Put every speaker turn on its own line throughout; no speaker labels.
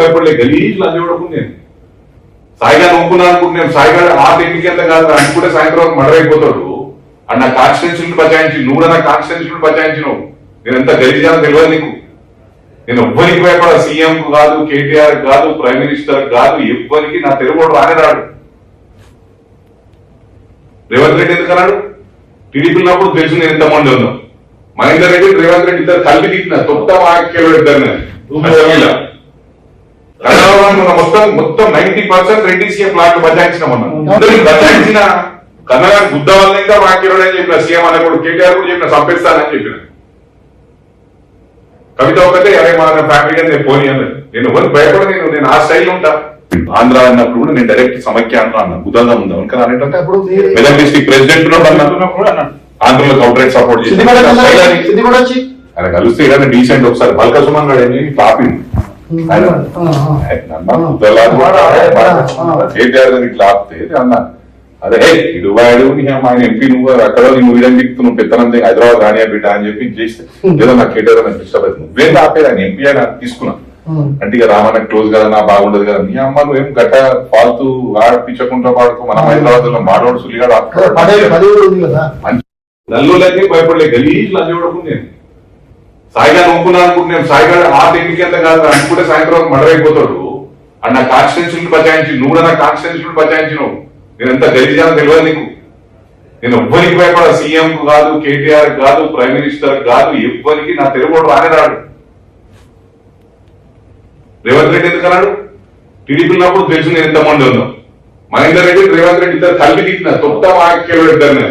భయపడలే గలీజ్ లంచ్ కూడా నేను సాయిగా నమ్ముకున్నా అనుకుంటున్నాను. సాయిగా ఆ టెక్నిక్ ఎంత కాదు అనుకుంటే సాయంత్రం మర్డర్ అయిపోతాడు. అండ్ నా కాన్స్టిట్యూన్సీలు బచాయించి నువ్వు కూడా నా కాన్స్టిట్యూన్సీలు బచాయించినావు. నేను ఎంత గలీజానో తెలియదు నీకు. నేను ఎవ్వరికి భయపడ, సీఎం కాదు, కేటీఆర్ కాదు, ప్రైమ్ మినిస్టర్ కాదు, ఎవ్వరికి నా తెలుగు రానే రాడు. రేవంత్ రెడ్డి ఎందుకు అన్నాడు? టీడీపీ ఉన్నప్పుడు తెలుసు నేను ఎంతమంది ఉన్నాం. మహేందర్ రెడ్డి రేవంత్ రెడ్డి ఇద్దరు కలిపి తిట్టిన తొత్త వాక్యాలు ఇద్దరు మొత్తం 90% రెడ్డి సీఎం ప్లాట్లు బచాయించినామన్నా. బచాయించిన కన్నగా గుద్ద వల్ల ఇంకా వాక్యాలు అని చెప్పిన సీఎం అన్న కూడా కేటీఆర్ కూడా చెప్పిన చంపేస్తానని చెప్పిన. కవిత ఒకటే అరే మన ఫ్యామిలీ నేను పోనీ అన్నది. నేను ఎవరికి భయపడ, నేను ఆ స్టైల్ ఉంటా. ఆంధ్ర అన్నప్పుడు కూడా నేను డైరెక్ట్ సమైక్య అంటా అన్నా. గుద్దంగా ఉందా ఇంకా అనేటంటే అప్పుడు మెదక్ డిస్ట్రిక్ట్ ప్రెసిడెంట్ ఆంధ్రలో కౌంటరేట్ సపోర్ట్ చేసి ఆయన కలిస్తే ఏదైనా డీసెంట్ ఒకసారి బల్క సుమన్ గారు పాపింది కేటీఆర్ గారు ఇట్లా ఆపితే అన్నా అదే ఇడువాడు ఆయన ఎంపీ నువ్వు అక్కడ నువ్వు వీడని చెప్తూ నువ్వు పెత్తనంతే హైదరాబాద్ రానియా బిడ్డ అని చెప్పి చేస్తే ఏదో నాకు కేటీఆర్ నాకు డిస్టర్బ్ అవుతుంది. నువ్వేం ఆపేది ఆయన ఎంపీ అని తీసుకున్నా అంటే ఇక రామన్న క్లోజ్ కదా నా బాగుండదు కదా. నీ అమ్మ నువ్వేం గట్ట ఫాల్తూ ఆడిపించకుండా పాడుతూ మనం హైదరాబాద్ లో మాడోడు సులిగాడు నల్లులకి భయపడలే గలీజ్ లంచ్ కూడా నేను సాయిగా నమ్ముకున్నా అనుకుంటున్నాను. సాయిగా ఆ టెక్నిక్ ఎంత కాదు అనుకుంటే సాయంత్రం మర్డర్ అయిపోతాడు. అండ్ నా కాన్స్టిట్యూన్సీలు బచాయించి నువ్వు కూడా నా కాన్స్టిట్యూన్సీలు బచాయించినావు. నేను ఎంత గలీజానో తెలియదు నీకు. నేను ఎవ్వరికి భయపడ, సీఎం కాదు, కేటీఆర్ కాదు, ప్రైమ్ మినిస్టర్ కాదు, ఎవ్వరికి నా తెలుగు రానే రాడు. రేవంత్ రెడ్డి ఎందుకు అన్నాడు? టీడీపీ ఉన్నప్పుడు తెలుసు నేను ఎంతమంది ఉన్నాం. మహేందర్ రెడ్డి రేవంత్ రెడ్డి ఇద్దరు కలిపి తిట్టిన తొత్త వాక్యాలు ఇద్దరు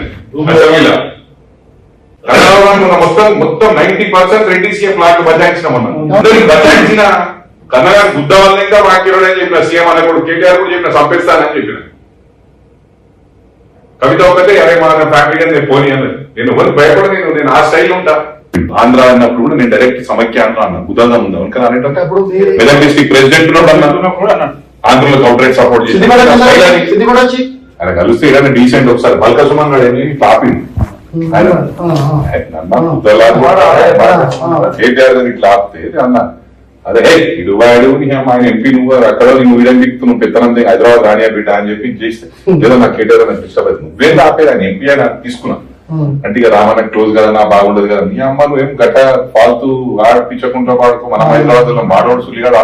మొత్తం 90% రెడ్డి సీఎం ప్లాట్లు బచాయించినామన్నా. బచాయించిన కన్నగా గుద్ద వల్ల ఇంకా వాక్యాలు అని చెప్పిన సీఎం అన్న కూడా కేటీఆర్ కూడా చెప్పిన చంపేస్తానని చెప్పిన. కవిత ఒకటే అరే మన ఫ్యామిలీ నేను పోనీ అన్నది. నేను ఎవరికి భయపడ, నేను ఆ స్టైల్ ఉంటా. ఆంధ్ర అన్నప్పుడు కూడా నేను డైరెక్ట్ సమైక్య అంటా అన్నా. గుద్దంగా ఉందా ఇంకా అనేటంటే అప్పుడు మెదక్ డిస్ట్రిక్ట్ ప్రెసిడెంట్ ఆంధ్రలో కౌంటరేట్ సపోర్ట్ చేసి ఆయన కలిస్తే ఏదైనా డీసెంట్ ఒకసారి బల్క సుమన్ గారు పాపింది కేటీఆర్ గారు ఇట్లా ఆపితే అన్నా అదే ఇడువాడు ఆయన ఎంపీ నువ్వు అక్కడ నువ్వు వీడని చెప్తూ నువ్వు పెత్తనంతే హైదరాబాద్ రానియా బిడ్డ అని చెప్పి చేస్తే ఏదో నాకు కేటీఆర్ నాకు డిస్టర్బ్ అవుతుంది. నువ్వేం ఆపేది ఆయన ఎంపీ అని తీసుకున్నా అంటే ఇక రామన్న క్లోజ్ కదా నా బాగుండదు కదా. నీ అమ్మ నువ్వేం గట్ట ఫాల్తూ ఆడిపించకుండా పాడుతూ మనం హైదరాబాద్ లో మాడోడు సులిగాడు